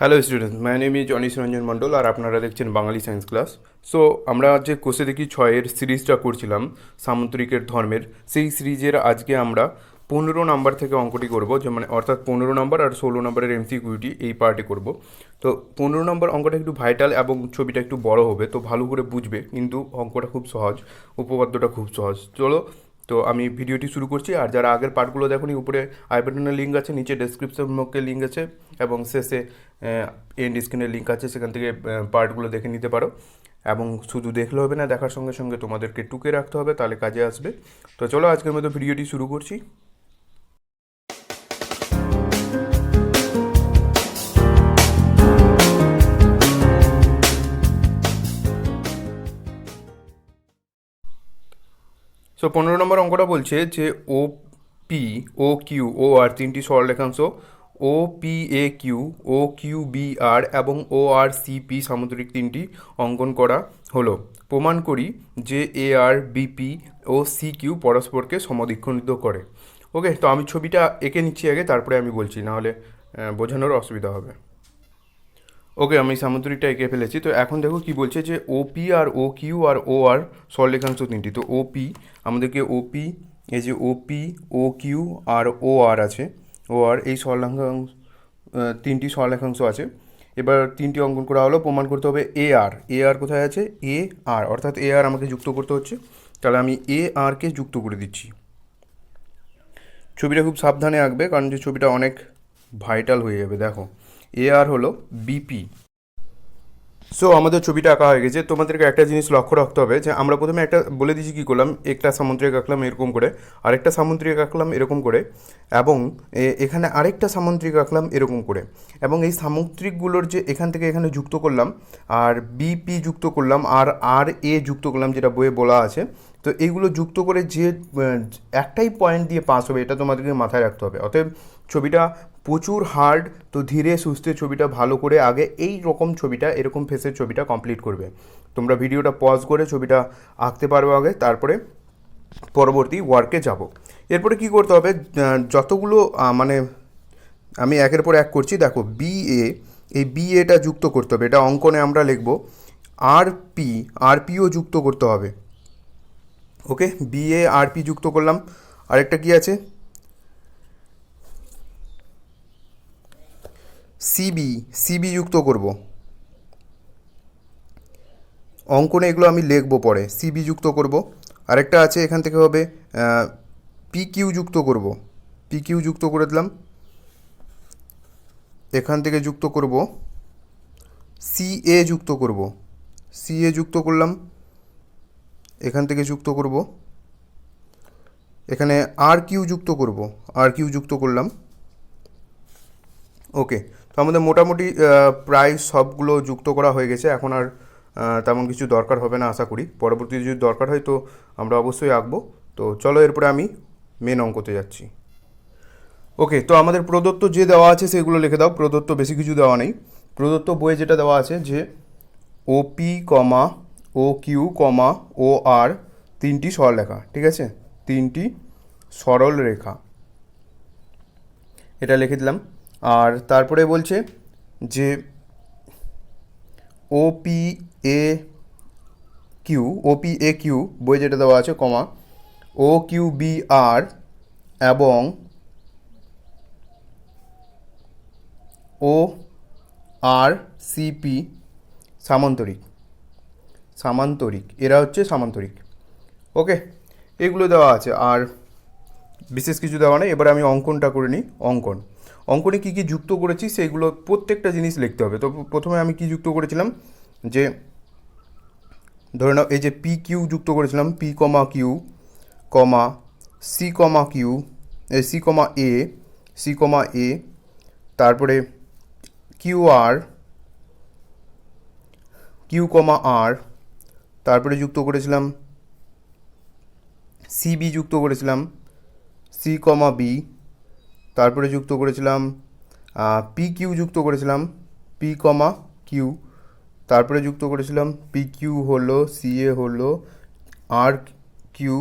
Hello students, my name is Anish Ranjan Mondal আর আপনারা দেখছেন বাঙালি সায়েন্স ক্লাস। সো আমরা যে কোষে দেখি ছয়ের সিরিজটা করছিলাম সামুদ্রিকের ধর্মের, সেই সিরিজের আজকে আমরা 15 নম্বর থেকে অঙ্কটি করব, যে মানে অর্থাৎ 15 নম্বর আর 16 নম্বরের এমসিকিউটি এই পার্টে করব। তো 15 নম্বর অঙ্কটা একটু ভাইটাল এবং ছবিটা একটু বড় হবে, তো ভালো করে বুঝবে, কিন্তু অঙ্কটা খুব সহজ, উপপাদ্যটা খুব সহজ। চলো, তো আমি ভিডিওটি শুরু করছি। আর যারা আগের পার্টগুলো দেখোনি, উপরে আই বাটনের লিঙ্ক আছে, নিচে ডেসক্রিপশন বক্সের লিঙ্ক আছে এবং শেষে এন্ড স্ক্রিনের লিঙ্ক আছে, সেখান থেকে পার্টগুলো দেখে নিতে পারো। এবং শুধু দেখলে হবে না, দেখার সঙ্গে সঙ্গে তোমাদেরকে টুকে রাখতে হবে, তাহলে কাজে আসবে। তো চলো আজকের মতো ভিডিওটি শুরু করছি। সো 15 নম্বর অঙ্কটা বলছে যে O P, O Q, O R তিনটি সরলরেখাংশ, O P A Q, O Q B R এবং ও আর সি পি সামুদ্রিক তিনটি অঙ্কন করা হলো। প্রমাণ করি যে এ আর বিপি ও সি কিউ পরস্পরকে সমদ্বিখণ্ডিত করে। ওকে, তো আমি ছবিটা এঁকে নিচ্ছি আগে, তারপরে আমি বলছি, নাহলে বোঝানোর অসুবিধা হবে। ওকে, আমি সামুদ্রিকটা এঁকে ফেলেছি। তো এখন দেখো কি বলছে, যে ওপি আর ও কিউ আর ও আর সরলরেখাংশ তিনটি। তো ওপি, আমাদেরকে ওপি, এই যে ওপি, ও কিউ আর ও আর আছে, ও আর এই সরলরেখাংশ, তিনটি সরলরেখাংশ আছে। এবার তিনটি অঙ্কন করা হলো, প্রমাণ করতে হবে এ আর। এ আর কোথায় আছে? এ আর, অর্থাৎ এ আর আমাকে যুক্ত করতে হচ্ছে। তাহলে আমি এ আরকে যুক্ত করে দিচ্ছি। ছবিটা খুব সাবধানে আঁকবে, কারণ যে ছবিটা অনেক ভাইটাল হয়ে যাবে। দেখো, এ আর হলো বিপি। সো আমাদের ছবিটা আঁকা হয়ে গেছে। তোমাদেরকে একটা জিনিস লক্ষ্য রাখতে হবে, যে আমরা প্রথমে একটা বলে দিয়েছি কী করলাম, একটা সামুদ্রিক আঁকলাম এরকম করে, আরেকটা সামুদ্রিক আঁকলাম এরকম করে, এবং এখানে আরেকটা সামুদ্রিক আঁকলাম এরকম করে, এবং এই সামুদ্রিকগুলোর যে এখান থেকে এখানে যুক্ত করলাম, আর বিপি যুক্ত করলাম, আর আর এ যুক্ত করলাম, যেটা বইয়ে বলা আছে। তো এইগুলো যুক্ত করে যে একটাই পয়েন্ট দিয়ে পাস হবে, এটা তোমাদেরকে মাথায় রাখতে হবে। অতএব ছবিটা প্রচুর হার্ড, তো ধীরে সুস্থে ছবিটা ভালো করে আগে এই রকম ছবিটা, এরকম ফেসের ছবিটা কমপ্লিট করবে। তোমরা ভিডিওটা পজ করে ছবিটা আঁকতে পারবে আগে, তারপরে পরবর্তী ওয়ার্কে যাব। এরপরে কি করতে হবে, যতগুলো মানে আমি একের পর এক করছি। দেখো, বি এ, এই বি এটা যুক্ত করতে হবে, এটা অঙ্কনে আমরা লিখব। আর পি, আর পিও যুক্ত করতে হবে। ওকে, বি এ আর পি যুক্ত করলাম। আরেকটা কি আছে? সিবি, সিবি যুক্ত করব। অঙ্কনে এগুলো আমি লিখবো পরে, সিবি যুক্ত করব। আরেকটা আছে, এখান থেকে হবে পি কিউ যুক্ত করব। পি কিউ যুক্ত করে দিলাম। এখান থেকে যুক্ত করব সি এ যুক্ত করব। সি এ যুক্ত করলাম। এখান থেকে যুক্ত করব, এখানে আর কিউ যুক্ত করব। আর কিউ যুক্ত করলাম। ওকে, তো আমাদের মোটামুটি প্রায় সবগুলো যুক্ত করা হয়ে গেছে। এখন আর তেমন কিছু দরকার হবে না আশা করি। পরবর্তী যদি দরকার হয় তো আমরা অবশ্যই আঁকবো। তো চলো, এরপরে আমি মেন অঙ্কতে যাচ্ছি। ওকে, তো আমাদের প্রদত্ত যে দেওয়া আছে সেগুলো লিখে দাও। প্রদত্ত বেশি কিছু দেওয়া নেই। প্রদত্ত বইয়ে যেটা দেওয়া আছে, যে ওপি কমা ও কিউ কমা ও আর তিনটি সরলরেখা, ঠিক আছে, তিনটি সরল রেখা, এটা লিখে দিলাম। আর তারপরে বলছে যে ওপি এ কিউ, ওপি এ কিউ বই যেটা দেওয়া আছে, কমা ও কিউ বি আর এবং ও আর সিপি সামান্তরিক। সামান্তরিক, এরা হচ্ছে সামান্তরিক। ওকে, এগুলো দেওয়া আছে, আর বিশেষ কিছু দেওয়া নেই। এবারে আমি অঙ্কনটা করে নিই। অঙ্কনে কী কী যুক্ত করেছি সেইগুলো প্রত্যেকটা জিনিস লিখতে হবে। তো প্রথমে আমি কি যুক্ত করেছিলাম, যে ধরে নাও এই যে পি কিউ যুক্ত করেছিলাম, পি কমা কিউ কমা c comma Q, c comma এ, সি কমা এ, তারপরে কিউ আর, কিউ কমা আর, তারপরে যুক্ত করেছিলাম সিবি, যুক্ত করেছিলাম সি কমা বি, তারপরে যুক্ত করেছিলাম পি কিউ, যুক্ত করেছিলাম পি কমা কিউ, তারপরে যুক্ত করেছিলাম পি কিউ হলো, সি এ হলো, আর কিউ,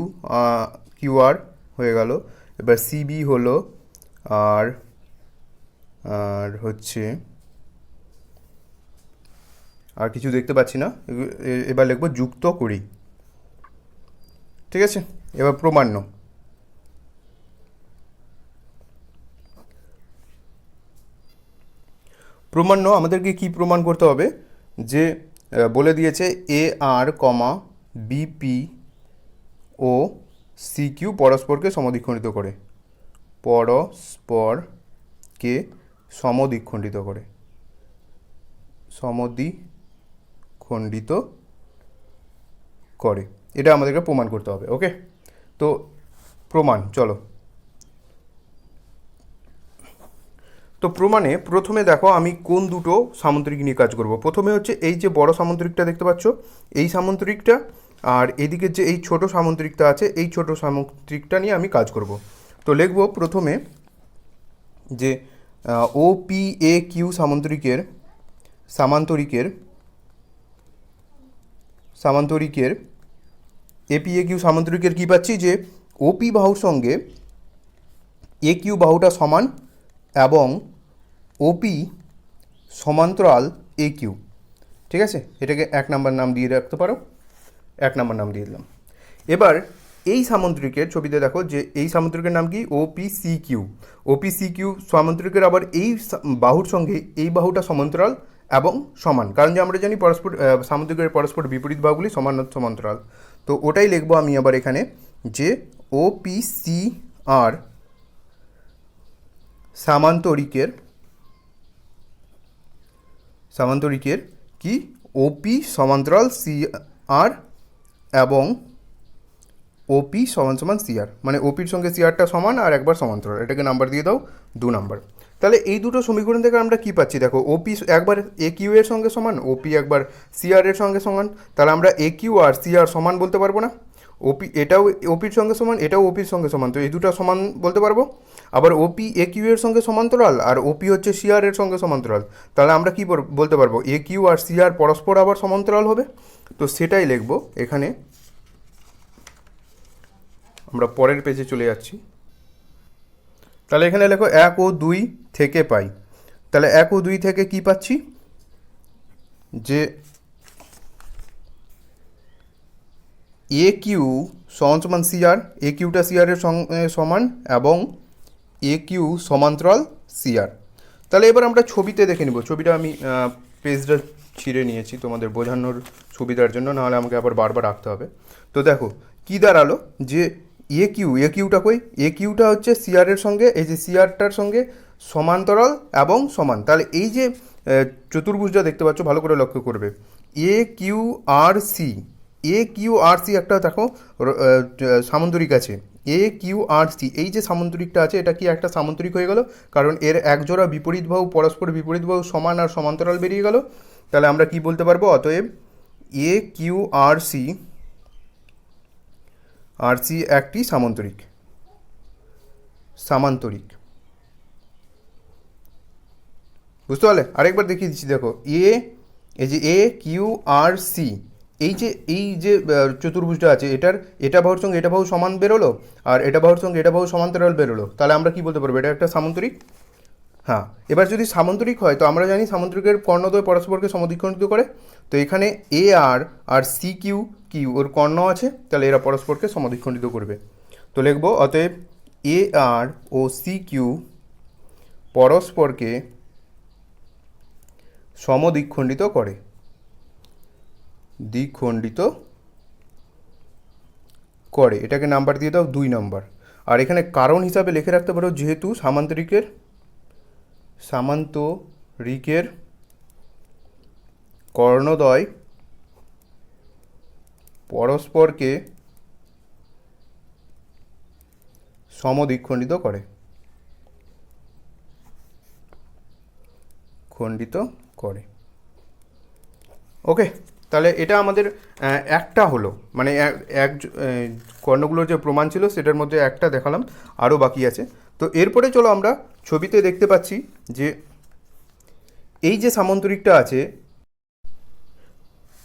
কিউ আর হয়ে গেল। এবার সিবি হলো, আর আর হচ্ছে আর কিছু দেখতে পাচ্ছি না। এবার লিখব যুক্ত করি। ঠিক আছে, এবার প্রমাণ্য। প্রমাণ্য আমাদেরকে কি প্রমাণ করতে হবে, যে বলে দিয়েছে এ আর কমা বিপি ও সি কিউ পরস্পরকে সমদ্বিখণ্ডিত করে, পরস্পরকে সমদ্বিখণ্ডিত করে, সমদ্বিখণ্ডিত করে, এটা আমাদেরকে প্রমাণ করতে হবে। ওকে, তো প্রমাণ, চলো। তো প্রমাণে প্রথমে দেখো আমি কোন দুটো সামুদ্রিক নিয়ে কাজ করব। প্রথমে হচ্ছে এই যে বড় সামুদ্রিকটা দেখতে পাচ্ছ, এই সামুদ্রিকটা, আর এদিকে যে এই ছোট সামুদ্রিকটা আছে, এই ছোট সামুদ্রিকটা নিয়ে আমি কাজ করব। তো লিখব প্রথমে যে ও পি এ কিউ সামুদ্রিকের সামান্তরিকের এপি এ কিউ সামান্তরিকের কী পাচ্ছি, যে ওপি বাহুর সঙ্গে এ কিউ বাহুটা সমান এবং ওপি সমান্তরাল এ কিউ। ঠিক আছে, এটাকে 1 নম্বর নাম দিয়ে রাখতে পারো, 1 নম্বর নাম দিয়ে দিলাম। এবার এই সামুদ্রিকের ছবিতে দেখো যে এই সামুদ্রিকের নাম কি, ওপিসি কিউ। ওপিসি কিউ সামুদ্রিকের আবার এই বাহুর সঙ্গে এই বাহুটা সমান্তরাল এবং সমান, কারণ যে আমরা জানি পরস্পর সামুদ্রিকের পরস্পর বিপরীত বাহুগুলি সমান্তরাল। তো ওটাই লিখবো আমি আবার এখানে, যে ওপিসি আর সামান্তরিকের কি, ওপি সমান্তরাল সি আর এবং ওপি সমান সমান সিআর, মানে ওপির সঙ্গে সিআরটা সমান আর একবার সমান্তরাল, এটাকে নাম্বার দিয়ে দাও 2 নাম্বার। তাহলে এই দুটো সমীকরণ থেকে আমরা কি পাচ্ছি দেখো, ওপি একবার এ কিউ এর সঙ্গে সমান, ওপি একবার সিআর এর সঙ্গে সমান, তাহলে আমরা এ কিউ আর সিআর সমান বলতে পারবো না? ওপি এটাও ওপির সঙ্গে সমান, এটাও ওপির সঙ্গে সমান, তো এই দুটো সমান বলতে পারবো। আবার ওপি এ কিউ এর সঙ্গে সমান্তরাল আর ওপি হচ্ছে সিআর এর সঙ্গে সমান্তরাল, তাহলে আমরা কি বলতে পারবো, এ কিউ আর সিআর পরস্পর আবার সমান্তরাল হবে। তো সেটাই লিখবো এখানে। আমরা পরের পেজে চলে যাচ্ছি। তাহলে এখানে লেখো 1 ও 2 থেকে পাই। তাহলে 1 ও 2 থেকে কি পাচ্ছি, যে এ কিউ সমান সমান সিআর, এ কিউটা সিআর এর সমান এবং এ কিউ সমান্তরাল সিআর। তাহলে এবার আমরা ছবিতে দেখে নিব। ছবিটা আমি পেজটা ছিঁড়ে নিয়েছি তোমাদের বোঝানোর সুবিধার জন্য, নাহলে আমাকে আবার বারবার রাখতে হবে। তো দেখো কি দাঁড়ালো, যে এ কিউটা কই, এ কিউটা হচ্ছে সিআর এর সঙ্গে, এই যে সিআরটার সঙ্গে সমান্তরাল এবং সমান। তাহলে এই যে চতুর্ভুজটা দেখতে পাচ্ছ, ভালো করে লক্ষ্য করবে, এ কিউ আর সি, এ কিউ আর সি একটা দেখো সামুদ্রিক আছে, এ কিউ আর সি, এই যে সামুদ্রিকটা আছে এটা কি একটা সামুদ্রিক হয়ে গেল, কারণ এর একজোড়া বিপরীত বাহু পরস্পর বিপরীত বাহু সমান আর সমান্তরাল বেরিয়ে গেল। তাহলে আমরা কি বলতে পারবো, অতএব এ কিউ আর সি একটি সামান্তরিক। বুঝতে পারলে? আরেকবার দেখিয়ে দিচ্ছি, দেখো এই যে এ কিউ আর সি, এই যে চতুর্ভুজটা আছে, এটা বাহুর সঙ্গে এটা বাহু সমান বেরোলো, আর এটা বাহুর সঙ্গে এটা বাহু সমান্তরাল বেরোলো, তাহলে আমরা কি বলতে পারবো, এটা একটা সামান্তরিক। হ্যাঁ, এবার যদি সামান্তরিক হয় তো আমরা জানি সামান্তরিকের কর্ণদ্বয় পরস্পরকে সমদ্বিখণ্ডিত করে। তো এখানে এ আর সি কিউ ওর কর্ণ আছে, তাহলে এরা পরস্পরকে সমদ্বিখণ্ডিত করবে। তো লিখবো অতএব এ আর ও সি কিউ পরস্পরকে সমদ্বিখণ্ডিত করে, এটাকে নাম্বার দিয়ে দাও 2 নম্বর। আর এখানে কারণ হিসাবে লিখে রাখতে পারো, যেহেতু সামান্তরিকের কর্ণদ্বয় পরস্পরকে সমদ্বিখণ্ডিত করে। ওকে, তাহলে এটা আমাদের একটা হলো, মানে এক কর্ণগুলোর যে প্রমাণ ছিল সেটার মধ্যে একটা দেখালাম, আরও বাকি আছে। তো এরপরে চলো আমরা ছবিতে দেখতে পাচ্ছি যে এই যে সামান্তরিকটা আছে,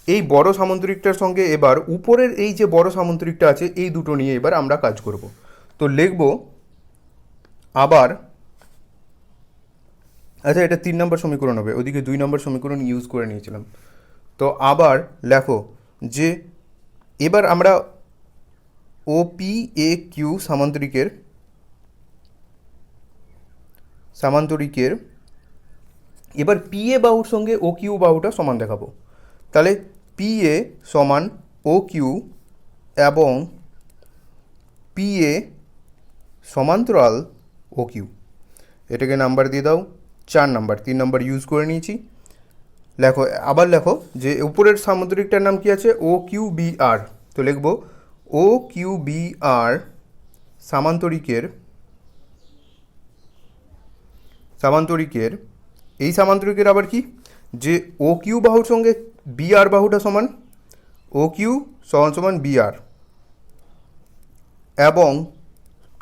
এই বড় সামান্তরিকটার সঙ্গে এবার উপরের এই যে বড় সামান্তরিকটা আছে, এই দুটো নিয়ে এবার আমরা কাজ করব। তো লিখব আবার, আচ্ছা এটা 3 নম্বর সমীকরণ হবে, ওদিকে 2 নম্বর সমীকরণ ইউজ করে নিয়েছিলাম। তো আবার লেখো যে এবার আমরা ওপি এ কিউ সামান্তরিকের এবার পি এ বাহুর সঙ্গে ও কিউ বাহুটা সমান দেখাবো। তাহলে পি এ সমান ও কিউ এবং পি এ সমান্তরাল ও কিউ, এটাকে নাম্বার দিয়ে দাও 4 নাম্বার, 3 নাম্বার ইউজ করে নিয়েছি। লেখো আবার লেখো যে উপরের সামুদ্রিকটার নাম কি আছে, ও কিউ বি আর। তো লিখবো ও কিউ বি আর সামান্তরিকের এই সামান্তরিকের আবার কি, যে ও কিউ বাহুর সঙ্গে বি আর বাহুটা সমান, ও কিউ সমান সমান বি আর, এবং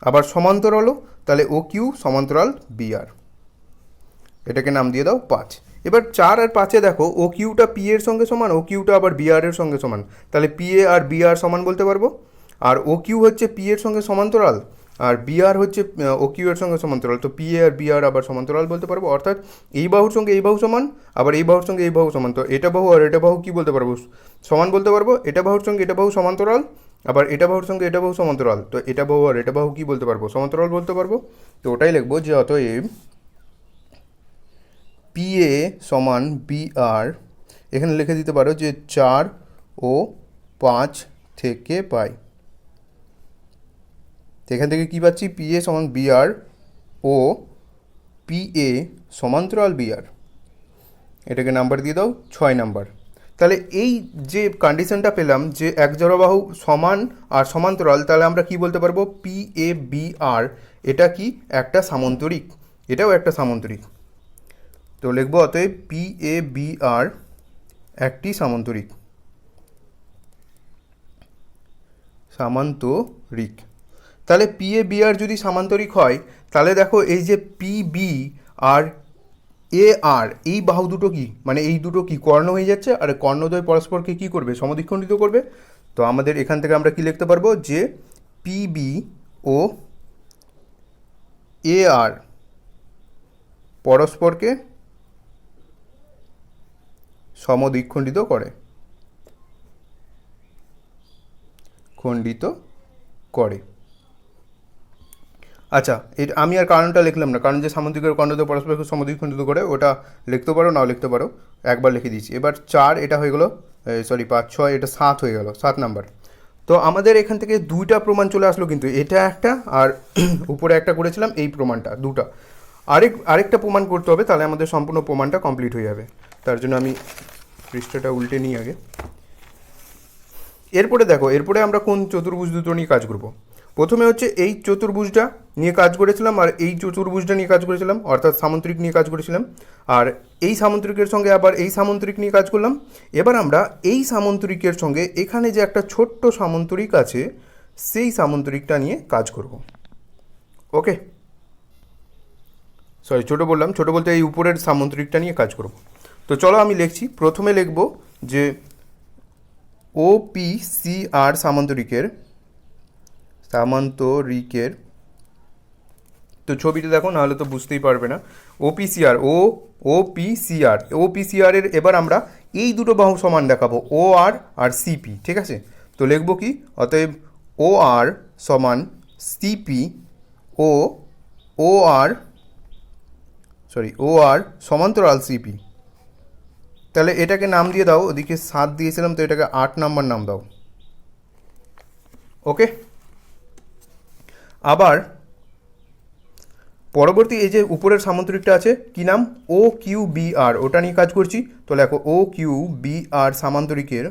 আবার সমান্তরালও, তাহলে ও কিউ সমান্তরাল বি আর, এটাকে নাম দিয়ে দাও 5। এবার 4 আর 5-এ দেখো ও কিউটা পি এর সঙ্গে সমান, ও কিউটা আবার বি আর এর সঙ্গে সমান, তাহলে পি এ আর বি আর সমান বলতে পারবো। আর ও কিউ হচ্ছে পি এর সঙ্গে সমান্তরাল, আর বি আর হচ্ছে ও কিউ এর সঙ্গে সমান্তরাল, তো পি এ আর বি আর আবার সমান্তরাল বলতে পারবো। অর্থাৎ এই বাহুর সঙ্গে এই বাহু সমান, আবার এই বাহুর সঙ্গে এই বাহু সমান, তো এটা বাহু আর এটা বাহু কী বলতে পারবো, সমান বলতে পারবো। এটা বাহুর সঙ্গে এটা বাহু সমান্তরাল, আবার এটা বাহুর সঙ্গে এটা বাহু সমান্তরাল, তো এটা বাহু আর এটা বাহু কী বলতে পারবো, সমান্তরাল বলতে পারবো। তো ওটাই লিখবো যে অতএব পি এ সমান বি আর, এখানে লিখে দিতে পারো যে 4 ও 5 থেকে পাই। এখান থেকে কী পাচ্ছি, পি এ সমান বি আর ও পি এ সমান্তরাল বি আর, এটাকে নাম্বার দিয়ে দাও 6 নাম্বার। তাহলে এই যে কন্ডিশনটা পেলাম যে এক জোড়া বাহু সমান আর সমান্তরাল, তাহলে আমরা কি বলতে পারবো, পি এ বি আর এটা কি একটা সামান্তরিক, এটাও একটা সামান্তরিক। তো লিখবো অতএব পি এ বি আর একটি সামান্তরিক। তাহলে পি এ বি আর যদি সামান্তরিক হয়, তাহলে দেখো এই যে পি বি আর এ আর এই বাহু দুটো কি, মানে এই দুটো কি কর্ণ হয়ে যাচ্ছে, আর কর্ণদ্বয় পরস্পরকে কি করবে, সমদ্বিখণ্ডিত করবে। তো আমাদের এখান থেকে আমরা কি লিখতে পারবো, যে পি বি ও এ আর পরস্পরকে সমদ্বিখণ্ডিত করে। আচ্ছা, এটা আমি আর কারণটা লিখলাম না, কারণ যে সামুদ্রিকের কর্ণদ্বয় পরস্পরকে সমদ্বিখণ্ডিত করে ওটা লিখতে পারো, নাও লিখতে পারো, একবার লিখে দিয়েছি। এবার 4 এটা হয়ে গেলো, 5 6 এটা 7 হয়ে গেল, 7 নাম্বার। তো আমাদের এখান থেকে 2টা প্রমাণ চলে আসলো, কিন্তু এটা একটা আর উপরে একটা করেছিলাম, এই প্রমাণটা 2টা। আরেকটা প্রমাণ করতে হবে, তাহলে আমাদের সম্পূর্ণ প্রমাণটা কমপ্লিট হয়ে যাবে। তার জন্য আমি পৃষ্ঠাটা উল্টে নিই আগে। এরপরে দেখো, এরপরে আমরা কোন চতুর্ভুজ দুটো নিয়ে কাজ করব। প্রথমে হচ্ছে এই চতুর্ভুজটা নিয়ে কাজ করেছিলাম, আর এই চতুর্ভুজটা নিয়ে কাজ করেছিলাম, অর্থাৎ সামুদ্রিক নিয়ে কাজ করেছিলাম। আর এই সামুদ্রিকের সঙ্গে আবার এই সামুদ্রিক নিয়ে কাজ করলাম। এবার আমরা এই সামুদ্রিকের সঙ্গে এখানে যে একটা ছোট্ট সামুদ্রিক আছে, সেই সামুদ্রিকটা নিয়ে কাজ করব। ওকে, ছোটো বললাম, ছোটো বলতে এই উপরের সামুদ্রিকটা নিয়ে কাজ করব। তো চলো আমি লিখছি। প্রথমে লিখব যে ও পি সি আর সামান্তরিকের তো ছবিটা দেখো, নাহলে তো বুঝতেই পারবে না। ওপিসিআর ওপিসিআর এর এবার আমরা এই দুটো বাহু সমান দেখাবো, ও আর সিপি, ঠিক আছে। তো লিখব কি, অতএব ও আর সমান সিপি ও ও আর সমান্তরাল সিপি। তাহলে এটাকে নাম দিয়ে দাও, ওদিকে 7 দিয়েছিলাম, তো এটাকে 8 নাম্বার নাম দাও। ওকে, আবার পরবর্তী এই যে উপরের সামুদ্রিকটা আছে, কি নাম, ও কিউ বি আর, ওটা নিয়ে কাজ করছি। তো লেখো ও কিউ বি আর সামান্তরিকের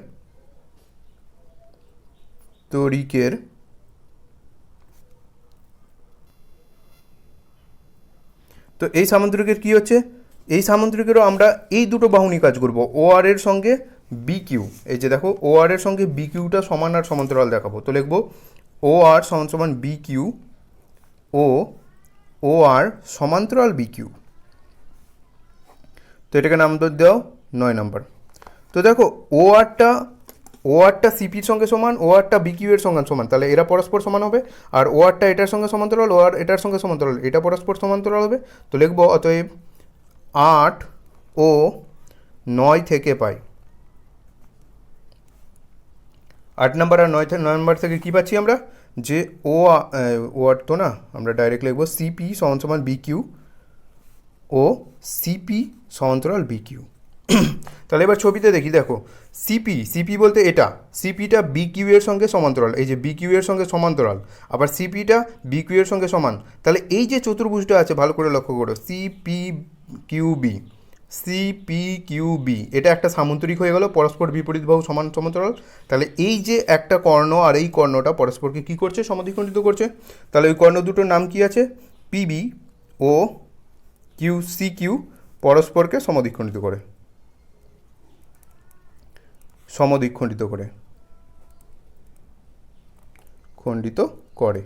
তো এই সামুদ্রিকের কি হচ্ছে, এই সামুদ্রিকেরও আমরা এই দুটো বাহু নিয়ে কাজ করব, ও আর এর সঙ্গে বি কিউ। এই যে দেখো, ও আর এর সঙ্গে বি কিউটা সমান আর সমান্তরাল দেখাবো। তো লিখবো ও আর সমান সমান বি কিউ ও আর সমান্তরাল বি কিউ। তো এটাকে নাম দাও 9 নাম্বার। তো দেখো, ও আরটা সিপির সঙ্গে সমান, ও আরটা বি কিউ এর সঙ্গে সমান, তাহলে এরা পরস্পর সমান হবে। আর ও আরটা এটার সঙ্গে সমান্তরাল, ও আর এটার সঙ্গে সমান্তরাল, এটা পরস্পর সমান্তরাল হবে। তো লিখব অতএব 8 ও 9 থেকে পাই। 8 নম্বর আর 9 নম্বর থেকে কী পাচ্ছি আমরা, যে ওয়াট তো না, আমরা ডাইরেক্ট লিখবো সিপি সমান সমান বিকিউ ও সিপি সমান্তরাল বিকিউ। তাহলে এবার ছবিতে দেখি, দেখো সিপি বলতে এটা, সিপিটা বিকিউ এর সঙ্গে সমান্তরাল, এই যে বিকিউ এর সঙ্গে সমান্তরাল, আবার সিপিটা বিকিউ এর সঙ্গে সমান। তাহলে এই যে চতুর্ভুজটা আছে ভালো করে লক্ষ্য করো, সিপি কিউবি, এটা একটা সামান্তরিক হয়ে গেল, পরস্পর বিপরীত বাহু সমান সমান্তরাল। তাহলে এই যে একটা কর্ণ আর এই কর্ণটা পরস্পরকে কী করছে, সমদ্বিখণ্ডিত করছে। তাহলে ওই কর্ণ দুটোর নাম কি আছে, পিবি ও সিকিউ পরস্পরকে সমদ্বিখণ্ডিত করে, খণ্ডিত করে।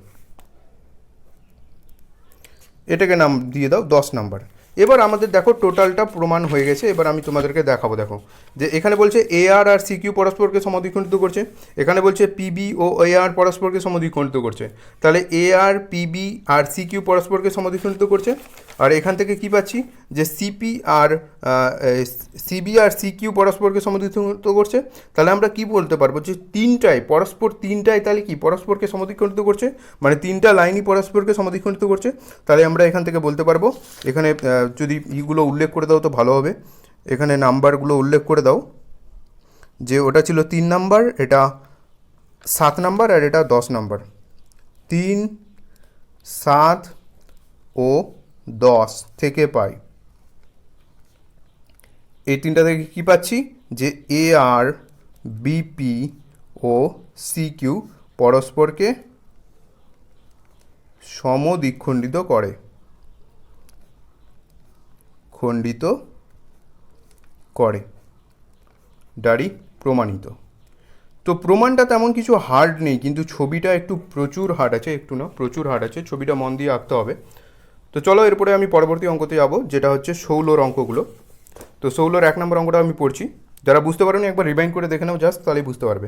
এটাকে নাম দিয়ে দাও 10 নম্বর। এবার আমাদের দেখো টোটালটা প্রমাণ হয়ে গেছে। এবার আমি তোমাদেরকে দেখাবো, দেখো যে এখানে বলছে এ আর সিকিউ পরস্পরকে সমদ্বিখণ্ডিত করছে, এখানে বলছে পিবি ও এ আর পরস্পরকে সমদ্বিখণ্ডিত করছে। তাহলে এ আর পিবি আর সিকিউ পরস্পরকে সমদ্বিখণ্ডিত করছে। আর এখান থেকে কি পাচ্ছি, যে সিবি আর সিকিউ পরস্পরকে সমদ্বিখণ্ডিত করছে। তাহলে আমরা কি বলতে পারবো, যে তিনটায় তাহলে কি পরস্পরকে সমদ্বিখণ্ডিত করছে, মানে তিনটা লাইনই পরস্পরকে সমদ্বিখণ্ডিত করছে। তাহলে আমরা এখান থেকে বলতে পারবো, এখানে যদি ইগুলো উল্লেখ করে দাও তো ভালো হবে, এখানে নাম্বারগুলো উল্লেখ করে দাও, যে ওটা ছিল 3 নাম্বার, এটা 7 নাম্বার, আর এটা 10 নাম্বার। 3, 7 ও 10 থেকে পাই, এই তিনটা থেকে কী পাচ্ছি, যে এ আর বিপি ও সিকিউ পরস্পরকে সমদ্বিখণ্ডিত করে, দাঁড়ি প্রমাণিত। তো প্রমাণটা তেমন কিছু হার্ড নেই, কিন্তু ছবিটা একটু প্রচুর হার্ড আছে, প্রচুর হার্ড আছে, ছবিটা মন দিয়ে আঁকতে হবে। তো চলো এরপরে আমি পরবর্তী অঙ্কতে যাব, যেটা হচ্ছে ষৌলোর অঙ্কগুলো। তো ষৌলোর 1 নম্বর অঙ্কটা আমি পড়ছি, যারা বুঝতে পারোনি একবার রিমাইন্ড করে দেখে নাও জাস্ট, তাহলেই বুঝতে পারবে।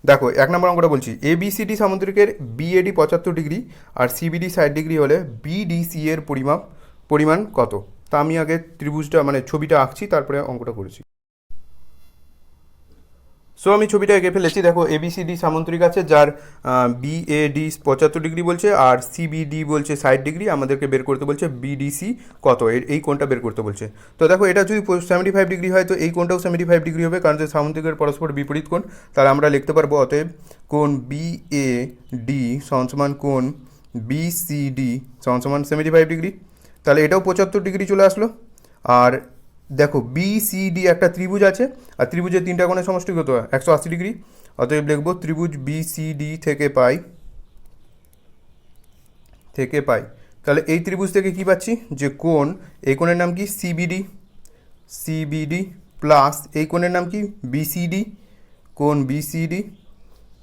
দেখো 1 নম্বর অঙ্কটা বলছি, এবিসিডি সামুদ্রিকের বিএডি 75 ডিগ্রি আর সিবিডি 60 ডিগ্রি হলে বিডিসি এর পরিমাণ কত। তা আমি আগে ত্রিভুজটা মানে ছবিটা আঁকছি, তারপরে অঙ্কটা করেছি। সো আমি ছবিটা এঁকে ফেলেছি। দেখো এবিসিডি সামুদ্রিক আছে, যার বিএডি 75 ডিগ্রি বলছে আর সিবিডি বলছে 60 ডিগ্রি। আমাদেরকে বের করতে বলছে বিডিসি কত, এই কোণটা বের করতে বলছে। তো দেখো এটা যদি 75 ডিগ্রি হয়, তো এই কোণটাও 75 ডিগ্রি হবে, কারণ যে সামুদ্রিকের পরস্পর বিপরীত কোণ। তাহলে আমরা লিখতে পারবো অতএব কোণ বিএডি সমান কোণ বিসিডি সমান 75 ডিগ্রি। তাহলে এটাও 75 ডিগ্রি চলে আসলো। আর দেখো বিসিডি একটা ত্রিভুজ আছে, আর ত্রিভুজের তিনটা কোণের সমষ্টি কত হয়, 180 ডিগ্রি। অতএব লিখবো ত্রিভুজ বিসিডি থেকে পাই। তাহলে এই ত্রিভুজ থেকে কি পাচ্ছি, যে কোণ, এই কোণের নাম কি সিবিডি প্লাস এই কোণের নাম কি বিসিডি, কোণ বিসিডি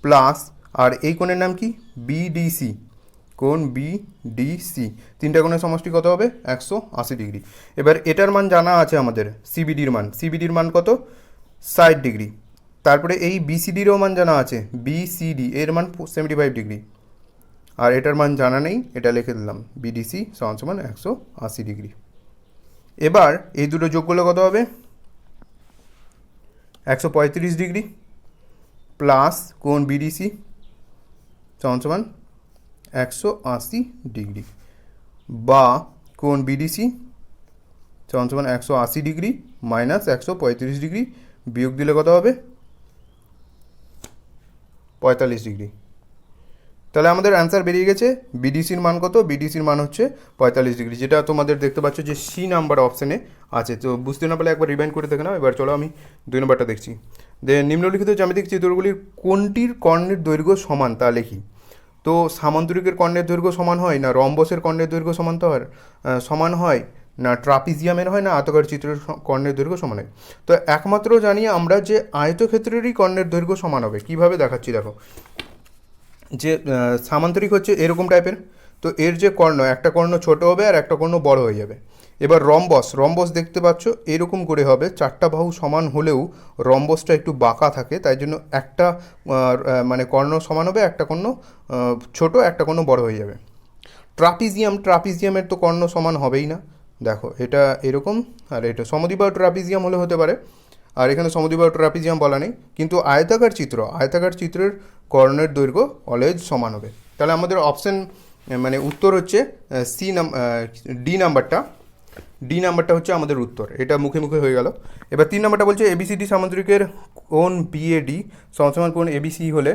প্লাস, আর এই কোণের নাম কি বিডিসি, কোণ বিডিসি। তিনটা কোণের সমষ্টি কত হবে, 180 ডিগ্রি। এবার এটার মান জানা আছে আমাদের, সিবিডির মান কত, 60 ডিগ্রি। তারপরে এই বিসিডিরও মান জানা আছে, বিসিডি এর মান 75 ডিগ্রি। আর এটার মান জানা নেই, এটা লিখে দিলাম, বিডিসি সমান 180 ডিগ্রি। এবার এই দুটো যোগ করলে কত হবে, 135 ডিগ্রি প্লাস কোণ বিডিসি সমান 180 ডিগ্রি, বা কোণ বিডিসি সমান 180 ডিগ্রি মাইনাস 135 ডিগ্রি, বিয়োগ দিলে কত হবে, 45 ডিগ্রি। তাহলে আমাদের অ্যান্সার বেরিয়ে গেছে। বিডিসির মান কত, বিডিসির মান হচ্ছে 45 ডিগ্রি, যেটা তোমাদের দেখতে পাচ্ছ যে সি নাম্বার অপশানে আছে। তো বুঝতে না পারলে একবার রিমাইন্ড করে দেখে নাও। এবার চলো আমি 2 নম্বরটা দেখছি। নিম্নলিখিত জ্যামিতিক চিত্রগুলির কোনটির কর্ণের দৈর্ঘ্য সমান তা লিখি। তো সামান্তরিকের কর্ণের দৈর্ঘ্য সমান হয় না, রম্বসের কর্ণের দৈর্ঘ্য সমান হয় না, ট্রাপিজিয়ামের হয় না, আয়তকার চিত্রের কর্ণের দৈর্ঘ্য সমান হয়। তো একমাত্র জানি আমরা যে আয়তক্ষেত্রেরই কর্ণের দৈর্ঘ্য সমান হবে। কিভাবে দেখাচ্ছি দেখো, যে সামান্তরিক হচ্ছে এরকম টাইপের, তো এর যে কর্ণ, একটা কর্ণ ছোট হবে আর একটা কর্ণ বড় হয়ে যাবে। এবার রম্বস দেখতে পাচ্ছ এরকম করে হবে, 4টা বাহু সমান হলেও রম্বসটা একটু বাঁকা থাকে, তাই জন্য একটা মানে কর্ণ সমান হবে, একটা কর্ণ ছোট, একটা কর্ণ বড় হয়ে যাবে। ট্রাপিজিয়ামের তো কর্ণ সমান হবেই না, দেখো এটা এরকম, আর এটা সমদ্বিবাহু ট্রাপিজিয়াম হলে হতে পারে। আর এখানে সমদ্বিবাহু ট্রাপিজিয়াম বলা নেই, কিন্তু আয়তাকার চিত্রের কর্ণের দৈর্ঘ্য অলওয়েজ সমান হবে। তাহলে আমাদের অপশন মানে উত্তর হচ্ছে ডি নাম্বারটা হচ্ছে আমাদের উত্তর। এটা মুখে মুখে হয়ে গেল। এবার 3 নাম্বারটা বলছে এবিসিডি সামুদ্রিকের কোণ বিএডি সমান কোণ এবিসি হলে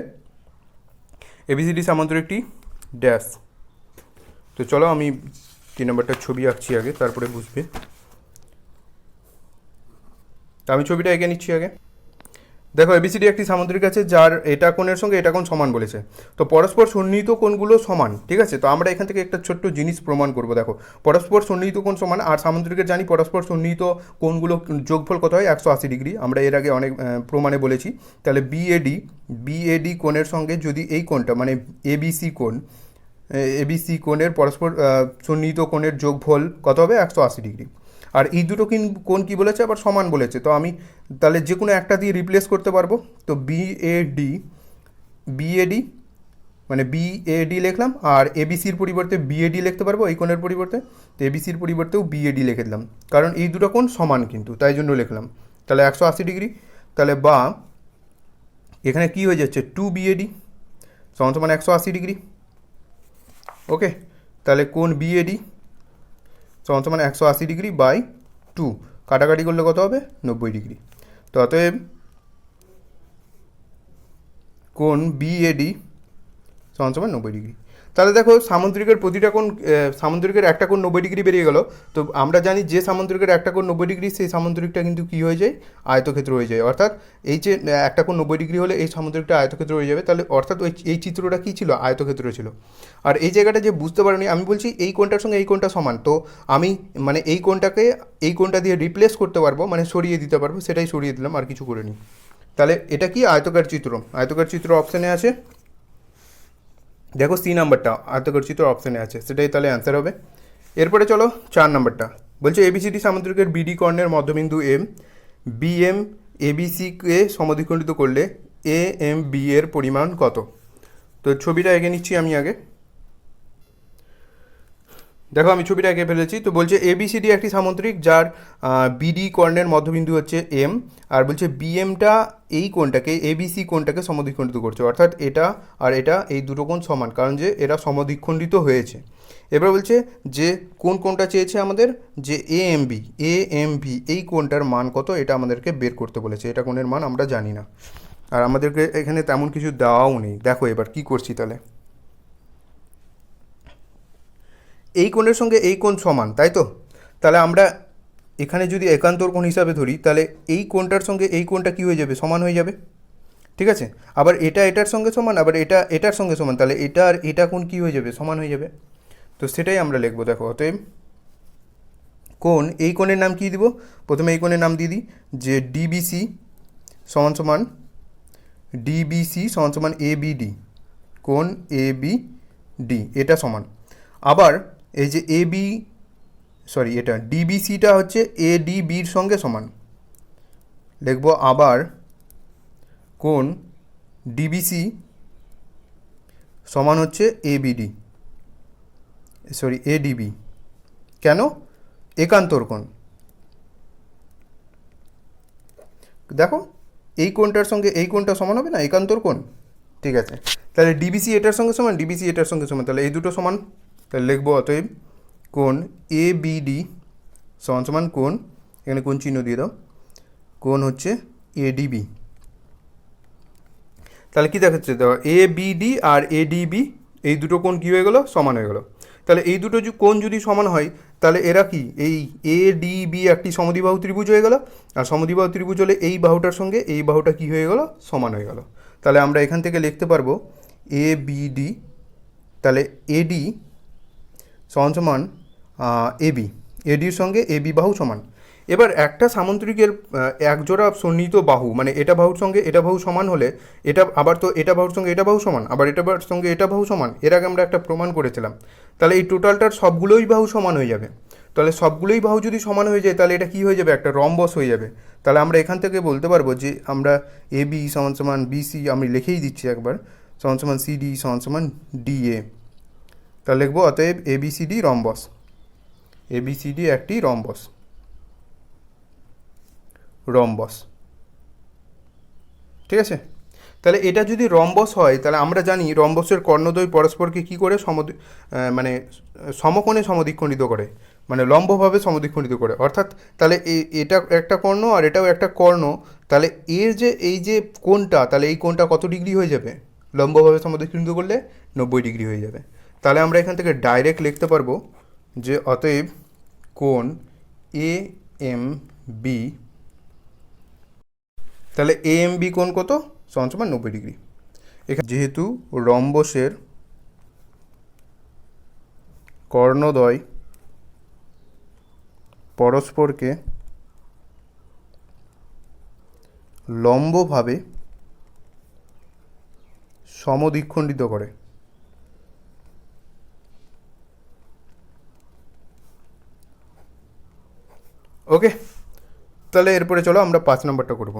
এবিসিডি সামুদ্রিকটি ড্যাশ। তো চলো আমি 3 নাম্বারটার ছবি আঁকছি আগে, তারপরে বুঝবে। আমি ছবিটা এঁকে নিচ্ছি আগে। দেখো এবিসিডি একটি সামুদ্রিক আছে যার এটা কোণের সঙ্গে এটা কোণ সমান বলেছে। তো পরস্পর সন্নিহিত কোণগুলো সমান, ঠিক আছে। তো আমরা এখান থেকে একটা ছোট্ট জিনিস প্রমাণ করব। দেখো পরস্পর সন্নিহিত কোণ সমান, আর সামুদ্রিকের জানি পরস্পর সন্নিহিত কোণগুলো যোগফল কত হয় 180 ডিগ্রি, আমরা এর আগে অনেক প্রমাণে বলেছি। তাহলে বিএডি কোণের সঙ্গে যদি এই কোণটা মানে এবিসি কোণের পরস্পর সন্নিহিত কোণের যোগফল কত হবে 180 ডিগ্রি। আর এই দুটো কোণ কী বলেছে, আবার সমান বলেছে। তো আমি তাহলে যে কোনো একটা দিয়ে রিপ্লেস করতে পারবো। তো বিএডি মানে বিএডি লিখলাম, আর এবিসির পরিবর্তে বিএডি লিখতে পারবো এই কোণের পরিবর্তে। তো এবিসির পরিবর্তেও বিএডি লিখে দিলাম, কারণ এই দুটো কোণ সমান কিন্তু, তাই জন্য লিখলাম। তাহলে 180 ডিগ্রি। তাহলে বা এখানে কি হয়ে যাচ্ছে 2BAD সমান 180 ডিগ্রি। ওকে, তাহলে কোণ বিএডি সমান 180 ডিগ্রি বাই 2, কাটাকাটি করলে কত হবে 90 ডিগ্রি। তো অতএব কোণ বিএডি সমান 90 ডিগ্রি। তাহলে দেখো সামুদ্রিকের প্রতিটা কোণ, সামুদ্রিকের একটা কোণ 90 ডিগ্রি বেরিয়ে গেল। তো আমরা জানি যে সামুদ্রিকের একটা কোণ 90 ডিগ্রি, সেই সামুদ্রিকটা কিন্তু কী হয়ে যায়, আয়তক্ষেত্র হয়ে যায়। অর্থাৎ এই যে একটা কোণ 90 ডিগ্রি হলে এই সামুদ্রিকটা আয়তক্ষেত্র হয়ে যাবে। তাহলে অর্থাৎ এই চিত্রটা কী ছিল, আয়তক্ষেত্র ছিল। আর এই জায়গাটা যে বুঝতে পারিনি, আমি বলছি এই কোণটার সঙ্গে এই কোণটা সমান। তো আমি মানে এই কোণটাকে এই কোণটা দিয়ে রিপ্লেস করতে পারবো, মানে সরিয়ে দিতে পারবো, সেটাই সরিয়ে দিলাম, আর কিছু করিনি। তাহলে এটা কি আয়তকার চিত্র অপশানে আছে। দেখো সি নাম্বারটা আয়তকার চিত্র অপশানে আছে, সেটাই তাহলে অ্যান্সার হবে। এরপরে চলো 4 নাম্বারটা বলছে এবিসিডি সামুদ্রিকের বিডি কর্ণের মধ্যবিন্দু এম বিএম এবিসিকে সমদ্বিখণ্ডিত করলে এ এম বি এর পরিমাণ কত। তো ছবিটা এঁকে নিচ্ছি আমি আগে। দেখো আমি ছবিটা এঁকে ফেলেছি। তো বলছে এবিসিডি একটি সামুদ্রিক যার বিডি কর্ণের মধ্যবিন্দু হচ্ছে এম, আর বলছে বিএমটা এই কোণটাকে এবিসি কোণটাকে সমদ্বিখণ্ডিত করছে। অর্থাৎ এটা আর এটা এই দুটো কোণ সমান, কারণ যে এরা সমদ্বিখণ্ডিত হয়েছে। এবার বলছে যে কোণটা চেয়েছে আমাদের, যে এএমবি এই কোণটার মান কত, এটা আমাদেরকে বের করতে বলেছে। এটা কোণের মান আমরা জানি না, আর আমাদেরকে এখানে তেমন কিছু দেওয়াও নেই। দেখো এবার কি করছি, তাহলে এই কোণের সঙ্গে এই কোণ সমান, তাই তো। তাহলে আমরা এখানে যদি একান্তর কোণ হিসাবে ধরি, তাহলে এই কোণটার সঙ্গে এই কোণটা কী হয়ে যাবে, সমান হয়ে যাবে, ঠিক আছে। আবার এটা এটার সঙ্গে সমান, আবার এটা এটার সঙ্গে সমান, তাহলে এটা আর এটা কোণ কী হয়ে যাবে, সমান হয়ে যাবে। তো সেটাই আমরা লিখবো। দেখো অতএব কোণ, এই কোণের নাম কী দিব, প্রথমে এই কোণের নাম দিয়ে দিই যে ডিবিসি সমান এবিডি, কোণ এবিডি এটা সমান। আবার এই যে এটা ডিবিসিটা হচ্ছে এডিবির সঙ্গে সমান, লিখব। আবার কোণ ডিবিসি সমান হচ্ছে এডিবি। কেন, একান্তর কোণ। দেখো এই কোণটার সঙ্গে এই কোণটা সমান হবে না, একান্তর কোণ, ঠিক আছে। তাহলে ডিবিসি এটার সঙ্গে সমান, ডিবিসি এটার সঙ্গে সমান, তাহলে এই দুটো সমান। তাহলে লিখবো অতএব কোণ এবিডি সমান কোণ, এখানে কোণ চিহ্ন দিয়ে দাও, কোণ হচ্ছে এডিবি। তাহলে কী দেখাচ্ছে, দেখো এবিডি আর এডিবি এই দুটো কোণ কী হয়ে গেলো, সমান হয়ে গেলো। তাহলে এই দুটো কোণ যদি সমান হয়, তাহলে এরা কি, এই এডিবি একটি সমদ্বিবাহু ত্রিভুজ হয়ে গেল। আর সমদ্বিবাহু ত্রিভুজ হলে এই বাহুটার সঙ্গে এই বাহুটা কী হয়ে গেল, সমান হয়ে গেল। তাহলে আমরা এখান থেকে লিখতে পারবো এবিডি, তাহলে এডি সমান এবি, এডির সঙ্গে এবি বাহু সমান। এবার একটা সামুদ্রিকের একজোড়া সন্নিহিত বাহু, মানে এটা বাহুর সঙ্গে এটা বাহু সমান হলে এটা আবার তো এটা বাহুর সঙ্গে এটা বাহু সমান, আবার এটা বাহুর সঙ্গে এটা বাহু সমান, এর আগে আমরা একটা প্রমাণ করেছিলাম। তাহলে এই টোটালটার সবগুলোই বাহু সমান হয়ে যাবে। তাহলে সবগুলোই বাহু যদি সমান হয়ে যায়, তাহলে এটা কী হয়ে যাবে, একটা রম্বস হয়ে যাবে। তাহলে আমরা এখান থেকে বলতে পারবো যে আমরা এবি সমান বিসি, আমি লিখেই দিচ্ছি একবার, সমান সিডি সমান ডিএ। তাহলে লিখবো অতএব এবিসিডি রম্বস, এবিসিডি একটি রম্বস। ঠিক আছে। তাহলে এটা যদি রম্বস হয় তাহলে আমরা জানি রম্বসের কর্ণদ্বয় পরস্পরকে কী করে মানে সমকোণে সমদ্বিখণ্ডিত করে, মানে লম্বভাবে সমদ্বিখণ্ডিত করে। অর্থাৎ তাহলে এটা একটা কর্ণ আর এটাও একটা কর্ণ, তাহলে এর যে এই যে কোণটা, তাহলে এই কোণটা কত ডিগ্রি হয়ে যাবে? লম্বভাবে সমদ্বিখণ্ডিত করলে 90 ডিগ্রি হয়ে যাবে। তাহলে আমরা এখান থেকে ডাইরেক্ট লিখতে পারবো যে অতএব কোণ এ এম বি, তাহলে এ এম বি কোণ কত? সমান 90 ডিগ্রি। এখানে যেহেতু রম্বসের কর্ণদ্বয় পরস্পরকে লম্বভাবে সমদ্বিখণ্ডিত করে, ওকে। তাহলে এরপরে চলো আমরা 5 নম্বরটা করব,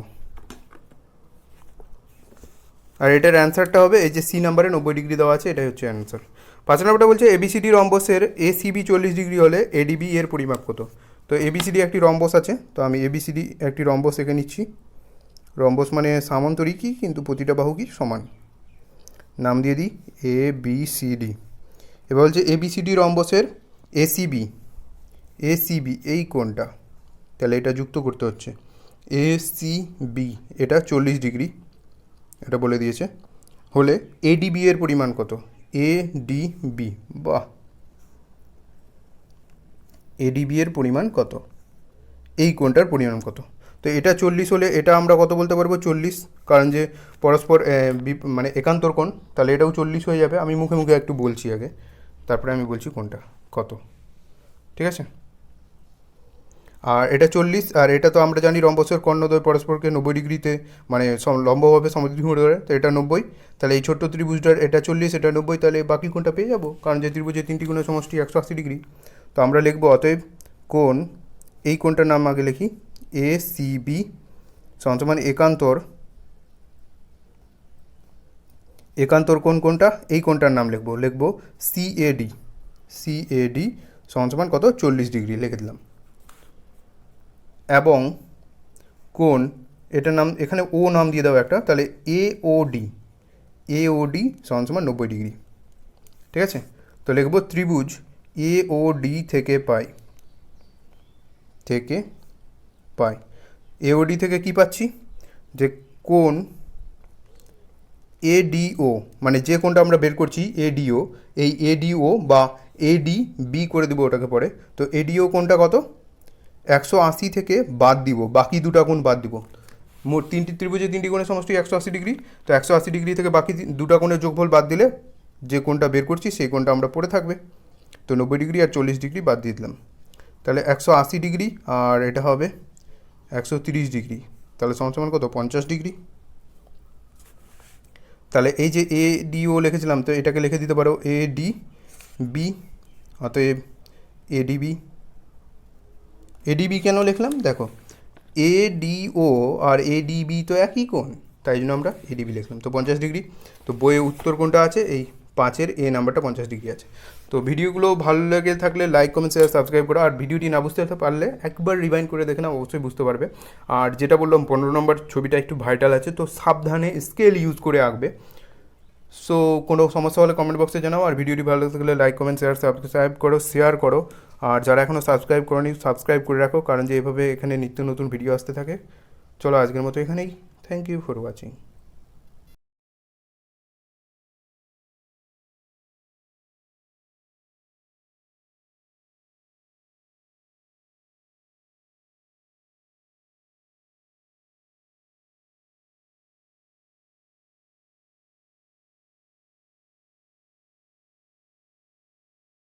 আর এটার অ্যান্সারটা হবে এই যে সি নাম্বারে 90 ডিগ্রি দেওয়া আছে, এটাই হচ্ছে অ্যান্সার। 5 নম্বরটা বলছে এবিসিডি রম্বসের এসিবি 40 ডিগ্রি হলে এডিবি এর পরিমাপ কত? তো এবিসিডি একটি রম্বস আছে, তো আমি এবিসিডি একটি রম্বস এঁকে নিচ্ছি। রম্বস মানে সামান্তরিকই, কিন্তু প্রতিটা বাহু কি সমান, নাম দিয়ে দিই এ বি সি ডি। এবার বলছে এবিসিডি রম্বসের এসিবি, এসিবি এই কোণটা, তাহলে এটা যুক্ত করতে হচ্ছে এসিবি, এটা 40 ডিগ্রি, এটা বলে দিয়েছে, হলে এডিবি এর পরিমাণ কত? এডিবি, বাহ, এডিবি এর পরিমাণ কত? এই কোণটার পরিমাণ কত? তো এটা 40 হলে এটা আমরা কত বলতে পারবো? 40, কারণ যে পরস্পর মানে একান্তর কোণ, তাহলে এটাও 40 হয়ে যাবে। আমি মুখে মুখে একটু বলছি আগে, তারপরে আমি বলছি কোনটা কত, ঠিক আছে। আর এটা 40, আর এটা তো আমরা জানি রম্বসের কর্ণদ্বয় পরস্পরকে 90 ডিগ্রিতে মানে লম্বভাবে সমদ্বিখণ্ডিত করে, তো এটা 90। তাহলে এই ছোট্ট ত্রিভুজটার এটা 40, এটা 90, তাহলে বাকি কোণটা পেয়ে যাবো, কারণ যে ত্রিভুজের 3টি কোণের সমষ্টি 180 ডিগ্রি। তো আমরা লিখবো অতএব কোণ, এই কোণটার নাম আগে লিখি এ সি বি সমান একান্তর, একান্তর কোণ কোনটা? এই কোণটার নাম লিখবো সিএডি, সিএডি সমান কত? 40 ডিগ্রি লিখে দিলাম। এবং কোণ, এটার নাম এখানে ও নাম দিয়ে দাও একটা, তাহলে এওডি, এওডি সমান 90 ডিগ্রি, ঠিক আছে। তো লিখবো ত্রিভুজ এওডি থেকে পাই, থেকে পাই, এওডি থেকে কি পাচ্ছি? যে কোণ এডিও, মানে যে কোণটা আমরা বের করছি এডিও, এই এডিও বা এডি বি করে দেবো ওটাকে পরে। তো এডিও কোণটা কত? 180 থেকে বাদ দিব, বাকি দুটা কোণ বাদ দিব। মোট 3টি ত্রিভুজে 3টি কোণের সমষ্টি 180 ডিগ্রি, তো 180 ডিগ্রি থেকে বাকি দুটা কোণের যোগফল বাদ দিলে যে কোণটা বের করছি সেই কোণটা আমরা পড়ে থাকবে। তো 90 ডিগ্রি আর 40 ডিগ্রি বাদ দিয়ে দিলাম, তাহলে 180 ডিগ্রি আর এটা হবে 130 ডিগ্রি, তাহলে সমান কত? 50 ডিগ্রি। তাহলে এই যে এ ডিও লিখেছিলাম, তো এটাকে লিখে দিতে পারো এ ডি বি, অতএব এডিবি। এডিবি কেন লিখলাম? দেখো এডিও আর এডিবি তো একই কোণ, তাই জন্য আমরা এডিবি লিখলাম। তো 50 ডিগ্রি, তো বইয়ে উত্তর কোনটা আছে? এই 5-এর এ নাম্বারটা 50 ডিগ্রি আছে। তো ভিডিওগুলো ভালো লেগে থাকলে লাইক, কমেন্ট, শেয়ার, সাবস্ক্রাইব করো। আর ভিডিওটি না বুঝতে পারলে একবার রিভাইন্ড করে দেখে নাও, অবশ্যই বুঝতে পারবে। আর যেটা বললাম 15 নম্বর ছবিটা একটু ভাইটাল আছে, তো সাবধানে স্কেল ইউজ করে আঁকবে। সো কোনো সমস্যা হলে কমেন্ট বক্সে জানাও। আর ভিডিওটি ভালো লাগলে লাইক, কমেন্ট, শেয়ার, সাবস্ক্রাইব করো, শেয়ার করো। আর যারা এখনও সাবস্ক্রাইব করোনি সাবস্ক্রাইব করে রাখো, কারণ যে এভাবে এখানে নিত্য নতুন ভিডিও আসতে থাকে। চলো আজকের মতো এখানেই, থ্যাংক ইউ ফর ওয়াচিং।